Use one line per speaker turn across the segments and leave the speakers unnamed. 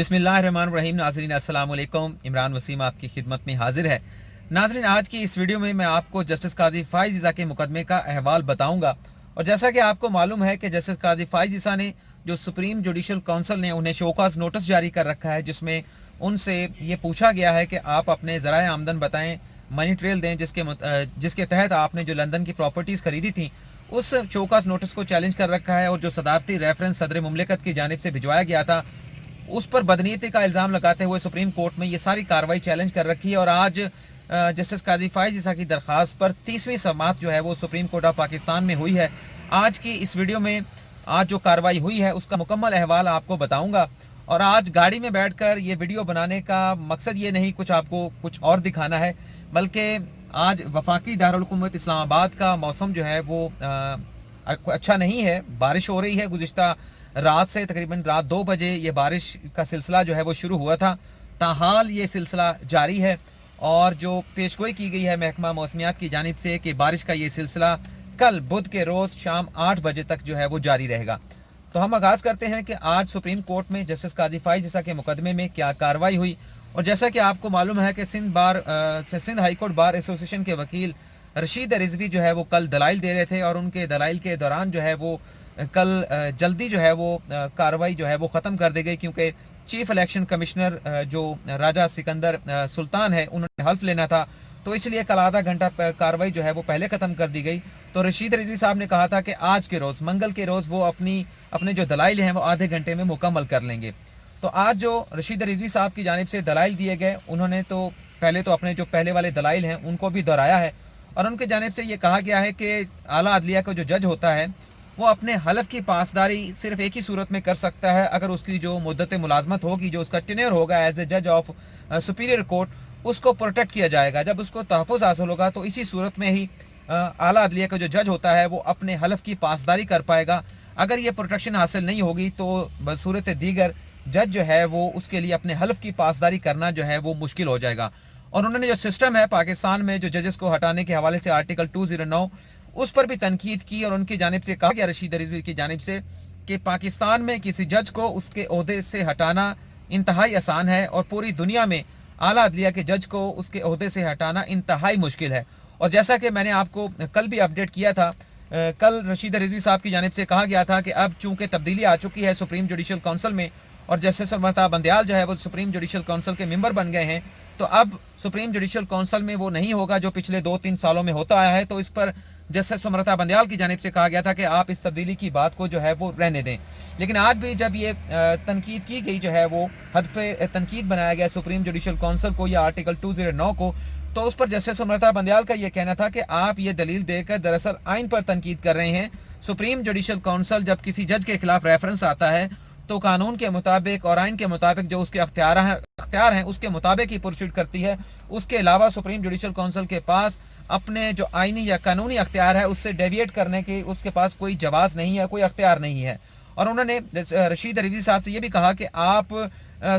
बिस्मिल्लाहिर्रहमानिर्रहीम। नाज़रीन अस्सलाम वालेकुम। इमरान वसीम आपकी खिदमत में हाजिर है। नाज़रीन, आज की इस वीडियो में मैं आपको जस्टिस काजी फ़ाइज़ ईसा के मुकदमे का अहवाल बताऊंगा। और जैसा कि आपको मालूम है कि जस्टिस काजी फ़ाइज़ ईसा ने जो सुप्रीम जुडिशल काउंसिल ने उन्हें शोकाज़ नोटिस जारी कर रखा है, जिसमें उनसे ये पूछा गया है कि आप अपने ज़राए आमदन बताएं, मनी ट्रेल दें, जिसके तहत आपने जो लंदन की प्रॉपर्टीज़ खरीदी थी उस शोकाज़ नोटिस को चैलेंज कर रखा है। और जो सदारती रेफरेंस सदर मुमलिकत की जानिब से भिजवाया गया था उस पर बदनीयती का इल्ज़ाम लगाते हुए सुप्रीम कोर्ट में ये सारी कार्रवाई चैलेंज कर रखी है। और आज जस्टिस काजी फ़ाइज़ ईसा की दरख्वास्त पर 30वीं समाअत जो है वो सुप्रीम कोर्ट ऑफ पाकिस्तान में हुई है। आज की इस वीडियो में आज जो कार्रवाई हुई है उसका मुकम्मल अहवाल आपको बताऊंगा। और आज गाड़ी में बैठकर ये वीडियो बनाने का मकसद ये नहीं कुछ आपको कुछ और दिखाना है, बल्कि आज वफाकी दारुल हुकूमत इस्लामाबाद का मौसम जो है वो अच्छा नहीं है। बारिश हो रही है। गुज़िश्ता रात से तकरीबन रात 2 बजे ये बारिश का सिलसिला जो है वो शुरू हुआ था। ताहाल ये सिलसिला जारी है और जो पेशगोई की गई है महकमा मौसमियात की जानिब से कि बारिश का ये सिलसिला कल बुध के रोज़ शाम 8 बजे तक जो है वो जारी रहेगा। तो हम आगाज़ करते हैं कि आज सुप्रीम कोर्ट में जस्टिस काजी फ़ाइज़ ईसा के मुकदमे में क्या कार्रवाई हुई। और जैसा कि आपको मालूम है कि Sindh high court bar association के वकील रशीद रिजवी जो है वो कल दलाइल दे रहे थे और उनके दलाइल के दौरान जो है वो कल जल्दी जो है वो कार्रवाई जो है वो ख़त्म कर दी गई, क्योंकि चीफ इलेक्शन कमिश्नर जो राजा सिकंदर सुल्तान है उन्होंने हल्फ लेना था, तो इसलिए कल आधा घंटा कार्रवाई जो है वो पहले ख़त्म कर दी गई। तो रशीद रिजवी साहब ने कहा था कि आज के रोज़ मंगल के रोज़ वो अपने जो दलाइल हैं वो आधे घंटे में मुकम्मल कर लेंगे। तो आज जो रशीद रिजवी साहब की जानिब से दलाइल दिए गए, उन्होंने तो पहले तो अपने जो पहले वाले दलाइल हैं उनको भी दोहराया है। और उनकी जानिब से ये कहा गया है कि आला अदलिया का जो जज होता है वो अपने हलफ की पासदारी सिर्फ एक ही सूरत में कर सकता है, अगर उसकी जो मुद्दत मुलाजमत होगी, जो उसका टेन्योर होगा एज ए जज ऑफ सुपीरियर कोर्ट, उसको प्रोटेक्ट किया जाएगा। जब उसको तहफ़्फ़ुज़ हासिल होगा तो इसी सूरत में ही आला अदलिया का जो जज होता है वो अपने हलफ की पासदारी कर पाएगा। अगर ये प्रोटेक्शन हासिल नहीं होगी तो बसूरत दीगर जज जो है वो उसके लिए अपने हलफ की पासदारी करना जो है वो मुश्किल हो जाएगा। और उन्होंने जो सिस्टम है पाकिस्तान में जो जजेस को हटाने के हवाले से आर्टिकल 209 उस पर भी तनकीद की। और उनकी जानिब से कहा गया रशीद रिजवी की जानिब से कि पाकिस्तान में किसी जज को उसके ओहदे से हटाना इंतहाई आसान है और पूरी दुनिया में आला अदलिया के जज को उसके ओहदे से हटाना इंतहाई मुश्किल है। और जैसा कि मैंने आपको कल भी अपडेट किया था, कल रशीद रिजवी साहब की जानिब से कहा गया था कि अब चूंकि तब्दीली आ चुकी है सुप्रीम जुडिशल काउंसिल में और जस्टिस महताब बंदयाल जो है वो सुप्रीम जुडिशल काउंसिल के मेंबर बन गए हैं, तो अब सुप्रीम जुडिशल काउंसिल में वो नहीं होगा जो पिछले 2-3 सालों में होता आया है। तो इस पर जस्टिस महताब बंदयाल की जानिब से कहा गया था कि आप इस तब्दीली की बात को जो है वो रहने दें। लेकिन आज भी जब ये तनकीद की गई जो है वो हदफ तनकीद बनाया गया सुप्रीम जुडिशल काउंसिल को या आर्टिकल 209 को, तो उस पर जस्टिस महताब बंदयाल का ये कहना था कि आप ये दलील देकर दरअसल आइन पर तनकीद कर रहे हैं। सुप्रीम जुडिशल काउंसिल जब किसी जज के खिलाफ रेफरेंस आता है तो कानून के मुताबिक और आइन के मुताबिक जो उसके अख्तियार हैं उसके मुताबिक ही पुरस्यूट करती है। उसके अलावा सुप्रीम जुडिशल काउंसिल के पास अपने जो आइनी या कानूनी अख्तियार है उससे डेविएट करने के उसके पास कोई जवाज़ नहीं है, कोई अख्तियार नहीं है। और उन्होंने रशीद रिजवी साहब से ये भी कहा कि आप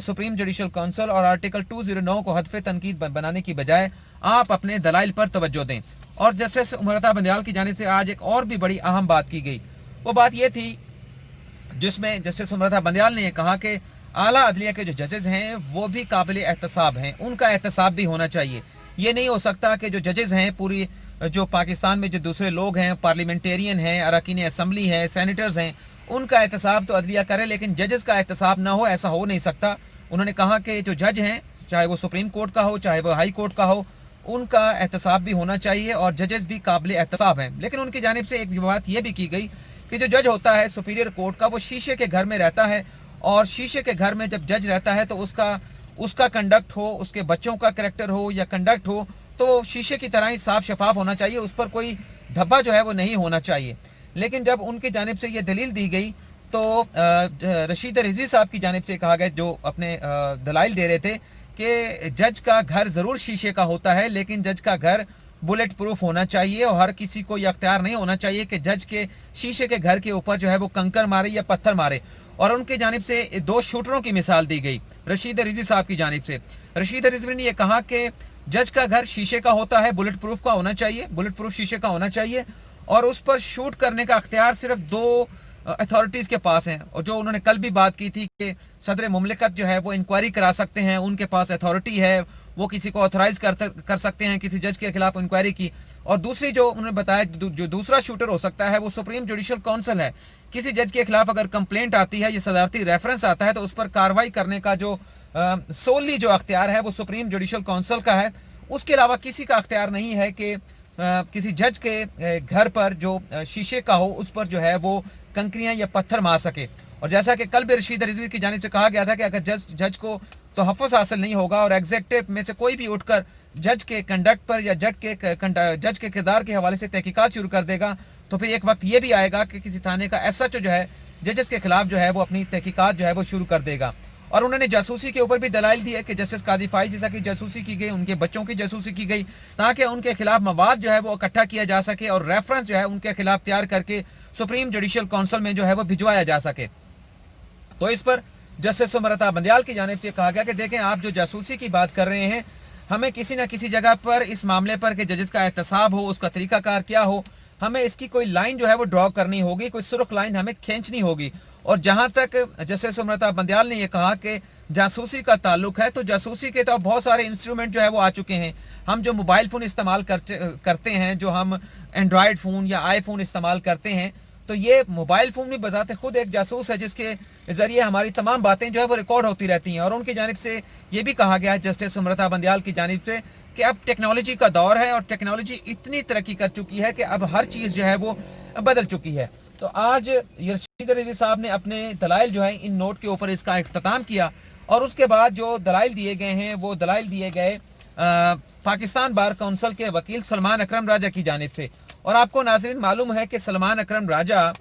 सुप्रीम जुडिशल काउंसिल और आर्टिकल 209 को हदफ तनकीद बनाने की बजाय आप अपने दलाइल पर तवज्जो दें। और जस्टिस महताब बंदयाल की जानिब से आज एक और भी बड़ी अहम बात की गई। वो बात ये थी जिसमें जस्टिस महताब बंदयाल ने यह कहा कि आला अदलिया के जो जजेस हैं वो भी काबिल एहतसाब हैं, उनका एहतसाब भी होना चाहिए। ये नहीं हो सकता कि जो जजेस हैं पूरी जो पाकिस्तान में जो दूसरे लोग हैं, पार्लियामेंटेरियन हैं, अरकान असम्बली हैं, सेनेटर्स हैं, उनका एहतसाब तो अदलिया करे लेकिन जजेस का एहतसाब ना हो, ऐसा हो नहीं सकता। उन्होंने कहा कि जो जज हैं चाहे वो सुप्रीम कोर्ट का हो चाहे वो हाई कोर्ट का हो, उनका एहतसाब भी होना चाहिए और जजेस भी काबिल एहतसाब हैं। लेकिन उनकी जानिब से एक बात यह भी की गई कि जो जज होता है सुपीरियर कोर्ट का वो शीशे के घर में रहता है और शीशे के घर में जब जज रहता है तो उसका कंडक्ट हो, उसके बच्चों का करैक्टर हो या कंडक्ट हो तो शीशे की तरह ही साफ शफाफ होना चाहिए, उस पर कोई धब्बा जो है वो नहीं होना चाहिए। लेकिन जब उनकी जानिब से ये दलील दी गई तो रशीद रिजवी साहब की जानिब से कहा गया जो अपने दलाइल दे रहे थे कि जज का घर ज़रूर शीशे का होता है लेकिन जज का घर बुलेट प्रूफ होना चाहिए और हर किसी को यह अख्तियार नहीं होना चाहिए कि जज के शीशे के घर के ऊपर जो है वो कंकर मारे या पत्थर मारे। और उनकी जानिब से 2 शूटरों की मिसाल दी गई रशीद रिजवी साहब की जानिब से। रशीद रिजवी ने यह कहा कि जज का घर शीशे का होता है, बुलेट प्रूफ का होना चाहिए, बुलेट प्रूफ शीशे का होना चाहिए और उस पर शूट करने का अख्तियार सिर्फ 2 अथॉरिटीज़ के पास हैं, और जो उन्होंने कल भी बात की थी कि सदर मुमलिकत जो है वो इंक्वायरी करा सकते हैं, उनके पास अथॉरिटी है, वो किसी को ऑथराइज कर सकते हैं किसी जज के खिलाफ इंक्वायरी की। और दूसरी जो उन्होंने बताया जो दूसरा शूटर हो सकता है वो सुप्रीम जुडिशल काउंसिल है। किसी जज के खिलाफ अगर कंप्लेंट आती है, ये सदारती रेफरेंस आता है, तो उस पर कार्रवाई करने का जो सोली जो अख्तियार है वो सुप्रीम जुडिशल काउंसिल का है। उसके अलावा किसी का अख्तियार नहीं है कि किसी जज के घर पर जो शीशे का हो उस पर जो है वो कंकरियां या पत्थर मार सके। और जैसा कि कल भी रशीद रिजवी की जानिब से कहा गया था कि अगर जज को तहफ़्फ़ुज़ हासिल नहीं होगा और एग्जेक्टिव में से कोई भी उठकर जज के कंडक्ट पर या जज के किरदार के हवाले से तहकीकात शुरू कर देगा, तो फिर एक वक्त ये भी आएगा कि किसी थाने का एसएचओ जो है जजेस के खिलाफ जो है वो अपनी तहकीकात जो है वो शुरू कर देगा। और उन्होंने जासूसी के ऊपर भी दलाइल दी है कि जस्टिस काजी फाइज ईसा की जासूसी की गई, उनके बच्चों की जासूसी की गई, ताकि उनके खिलाफ मवाद जो है वो इकट्ठा किया जा सके और रेफरेंस जो है उनके खिलाफ तैयार करके सुप्रीम जुडिशल काउंसिल में जो है वो भिजवाया जा सके। तो इस पर जस्टिस सुमरता बंदयाल की जानिब से कहा गया कि देखें, आप जो जासूसी की बात कर रहे हैं, हमें किसी न किसी जगह पर इस मामले पर कि जजेस का एहतसाब हो, उसका तरीकाकार क्या हो, हमें इसकी कोई लाइन जो है वो ड्रॉ करनी होगी, कोई सुर्ख लाइन हमें खींचनी होगी। और जहां तक जस्टिस सुमरता बंदयाल ने यह कहा कि जासूसी का ताल्लुक है, तो जासूसी के तो बहुत सारे इंस्ट्रूमेंट जो है वो आ चुके हैं। हम जो मोबाइल फ़ोन इस्तेमाल करते हैं, जो हम एंड्रॉयड फ़ोन या आईफोन इस्तेमाल करते हैं, तो ये मोबाइल फ़ोन भी बजाते खुद एक जासूस है जिसके ज़रिए हमारी तमाम बातें जो है वो रिकॉर्ड होती रहती हैं। और उनकी जानिब से ये भी कहा गया है जस्टिस सुमरता बंदयाल की जानिब से कि अब टेक्नोलॉजी का दौर है और टेक्नोलॉजी इतनी तरक्की कर चुकी है कि अब हर चीज़ जो है वो बदल चुकी है। तो आज रशीद रिजवी साहब ने अपने दलाइल जो है इन नोट के ऊपर इसका इख्तिताम किया, और उसके बाद जो दलाइल दिए गए हैं वो दलाइल दिए गए पाकिस्तान बार काउंसिल के वकील सलमान अकरम राजा की जानिब से। और आपको नाज़रीन मालूम है कि सलमान अकरम राजा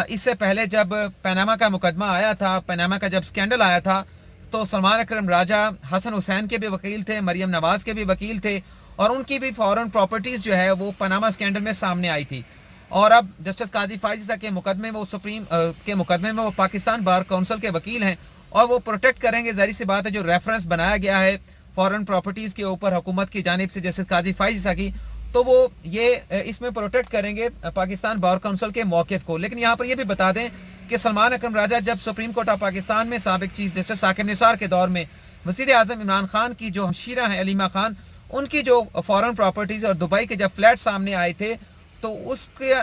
इससे पहले जब पनामा का मुकदमा आया था, पनामा का जब स्कैंडल आया था, तो सलमान अकरम राजा हसन हुसैन के भी वकील थे, मरियम नवाज के भी वकील थे, और उनकी भी फॉरेन प्रॉपर्टीज़ जो है वो पनामा स्कैंडल में सामने आई थी। और अब जस्टिस काजी फाइज ईसा के मुकदमे में वो सुप्रीम के मुकदमे में वो पाकिस्तान बार काउंसिल के वकील हैं, और वो प्रोटेक्ट करेंगे। ज़ाहिर सी बात है, जो रेफरेंस बनाया गया है फॉरेन प्रॉपर्टीज़ के ऊपर हुकूमत की जानिब से जस्टिस काजी फाइज ईसा की, तो वो ये इसमें प्रोटेक्ट करेंगे पाकिस्तान बार काउंसिल के मौक़िफ़ को। लेकिन यहाँ पर ये भी बता दें कि सलमान अकरम राजा जब सुप्रीम कोर्ट ऑफ पाकिस्तान में साबिक चीफ जस्टिस साकिब निसार के दौर में वज़ीर आज़म इमरान खान की जो हमशीरा हैं अलीमा खान, उनकी जो फॉरेन प्रॉपर्टीज़ और दुबई के जब फ्लैट सामने आए थे, तो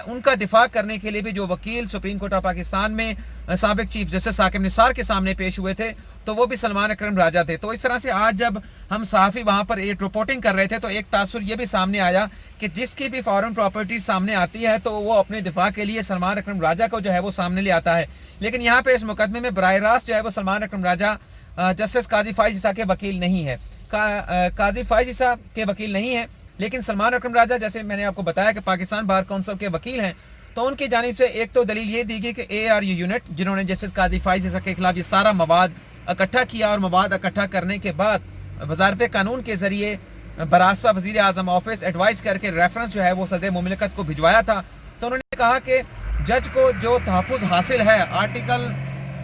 उनका दिफा करने के लिए भी जो वकील सुप्रीम कोर्ट ऑफ पाकिस्तान में साबिक चीफ जस्टिस साकिब निसार के सामने पेश हुए थे, तो वो भी सलमान अकरम राजा थे। तो इस तरह से आज जब हम सहाफ़ी वहाँ पर एक रिपोर्टिंग कर रहे थे, तो एक तासुर ये भी सामने आया कि जिसकी भी फॉरेन प्रॉपर्टी सामने आती है तो वो अपने दिफा के लिए सलमान अकरम राजा को जो है वो सामने ले आता है। लेकिन यहाँ पे इस मुकदमे में बराह रास्त जो है वो सलमान अकरम राजा जस्टिस काजी फाइज ईसा के वकील नहीं है, काजी फाइज ईसा के वकील नहीं है। लेकिन सलमान अकरम राजा, जैसे मैंने आपको बताया कि पाकिस्तान बार काउंसिल के वकील हैं, तो उनकी जानिब से एक तो दलील ये दी गई कि ARU यूनिट जिन्होंने जस्टिस काजी फाइज ईसा के खिलाफ ये सारा मवाद इकट्ठा किया, और मवाद इकट्ठा करने के बाद वजारत कानून के ज़रिए बरास्ता वज़ीर आज़म ऑफिस एडवाइस करके रेफरेंस जो है वो सदर मुमलिकत को भिजवाया था। तो उन्होंने कहा कि जज को जो तहफ़्फ़ुज़ हासिल है आर्टिकल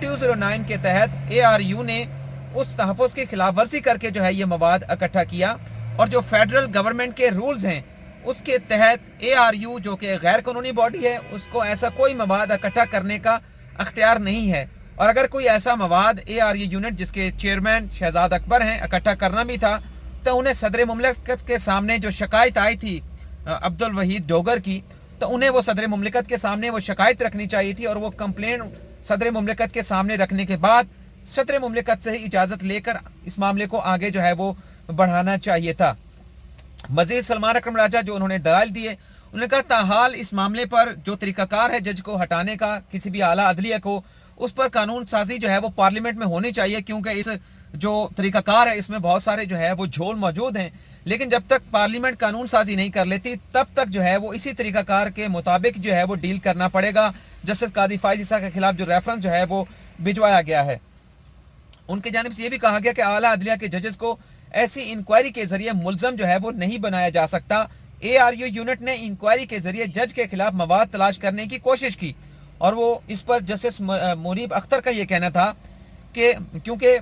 209 के तहत ARU ने उस तहफ़्फ़ुज़ की खिलाफ वर्जी करके जो है ये मवाद इकट्ठा किया, और जो फेडरल गवर्नमेंट के रूल्स हैं उसके तहत ARU जो कि गैर कानूनी बॉडी है, उसको ऐसा कोई मवाद इकट्ठा करने का अख्तियार नहीं है। और अगर कोई ऐसा मवाद ARU यूनिट जिसके चेयरमैन शहजाद अकबर हैं इकट्ठा करना भी था, तो उन्हें सदर मुमलिकत के सामने जो शिकायत आई थी अब्दुल वहीद डोगर की, तो उन्हें वो सदर मुमलिकत के सामने वो शिकायत रखनी चाहिए थी, और वो कंप्लेन सदर मुमलिकत के सामने रखने के बाद सदर मुमलिकत से ही इजाज़त लेकर इस मामले को आगे जो है वो बढ़ाना चाहिए था। मजीद सलमान अकरम राजा जो उन्होंने दलाइल दिए, उन्होंने कहा ताहाल इस मामले पर जो तरीकाकार है जज को हटाने का किसी भी आला अदलिया को, उस पर कानून साजी जो है वो पार्लियामेंट में होनी चाहिए, क्योंकि इस जो तरीकाकार है इसमें बहुत सारे जो है वो झोल मौजूद हैं। लेकिन जब तक पार्लियामेंट कानून साजी नहीं कर लेती, तब तक जो है वो इसी तरीकाकार के मुताबिक जो है वो डील करना पड़ेगा। जस्टिस काजी फाइज ईसा के खिलाफ जो रेफरेंस जो है वो भिजवाया गया है, उनकी जानिब से ये भी कहा गया कि आला अदलिया के जजेस को ऐसी इंक्वायरी के जरिए मुलजम जो है वो नहीं बनाया जा सकता। ARU यूनिट ने इंक्वायरी के जरिए जज के खिलाफ मवाद तलाश करने की कोशिश की, और वो इस पर जस्टिस मुनीब अख्तर का ये कहना था कि क्योंकि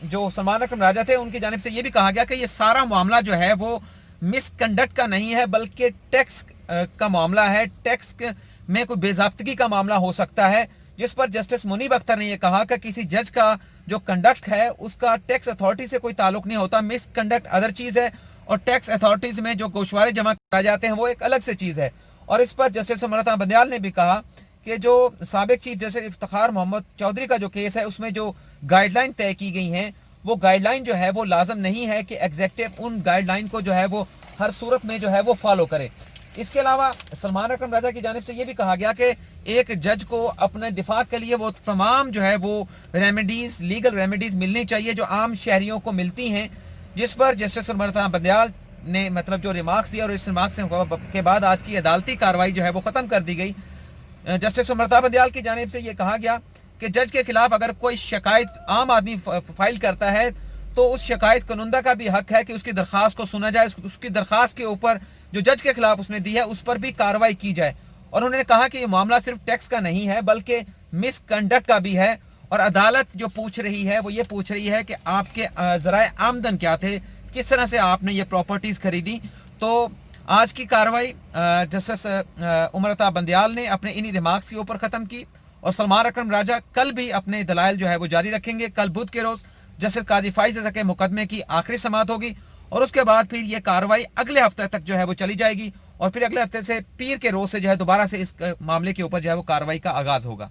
जो सलमान अकरम राजा थे उनकी जानिब से ये भी कहा गया कि ये सारा मामला जो है वो मिसकंडक्ट का नहीं है, बल्कि टैक्स का मामला है, टैक्स में कोई बेज़ाब्तगी का मामला हो सकता है, जिस पर जस्टिस मुनीब अख्तर ने यह कहा कि किसी जज का जो कंडक्ट है उसका टैक्स अथॉरिटी से कोई ताल्लुक नहीं होता, मिस कंडक्ट अदर चीज़ है और टैक्स अथॉरिटीज़ में जो गोशवारे जमा कराए जाते हैं वो एक अलग से चीज़ है। और इस पर जस्टिस अमृता बंदयाल ने भी कहा कि जो साबिक चीफ जस्टिस इफ्तिखार मोहम्मद चौधरी का जो केस है उसमें जो गाइडलाइन तय की गई हैं वो गाइडलाइन जो है वो लाजम नहीं है कि एग्जेक्टिव उन गाइडलाइन को जो है वो हर सूरत में जो है वो फॉलो करे। इसके अलावा सलमान अकरम राजा की जानिब से ये भी कहा गया कि एक जज को अपने दिफा के लिए वो तमाम जो है वो रेमेडीज, लीगल रेमेडीज मिलनी चाहिए जो आम शहरियों को मिलती हैं, जिस पर जस्टिस अमृता बंदयाल ने मतलब जो रिमार्क्स दिया और इस रिमार्क्स के बाद आज की अदालती कार्रवाई जो है वो ख़त्म कर दी गई। जस्टिस अमृता बंदयाल की जानिब से ये कहा गया कि जज के खिलाफ अगर कोई शिकायत आम आदमी फाइल करता है तो उस शिकायत कानूनदा का भी हक है कि उसकी दरख्वास्त को सुना जाए, उसकी दरख्वास्त के ऊपर जो जज के खिलाफ उसने दी है उस पर भी कार्रवाई की जाए। और उन्होंने कहा कि ये मामला सिर्फ टैक्स का नहीं है बल्कि मिसकंडक्ट का भी है और अदालत जो पूछ रही है वो ये पूछ रही है कि आपके ज़राए आमदन क्या थे, किस तरह से आपने ये प्रॉपर्टीज़ खरीदी। तो आज की कार्रवाई जस्टिस अमृता बंदयाल ने अपने इन्हीं रिमार्क्स के ऊपर ख़त्म की और सलमान अकरम राजा कल भी अपने दलाइल जो है वो जारी रखेंगे। कल बुध के रोज़ जस्टिस काजी फाइज इज़ा के मुकदमे की आखिरी समाअत होगी और उसके बाद फिर ये कार्रवाई अगले हफ्ते तक जो है वो चली जाएगी और फिर अगले हफ्ते से पीर के रोज़ से जो है दोबारा से इस मामले के ऊपर जो है वो कार्रवाई का आगाज़ होगा।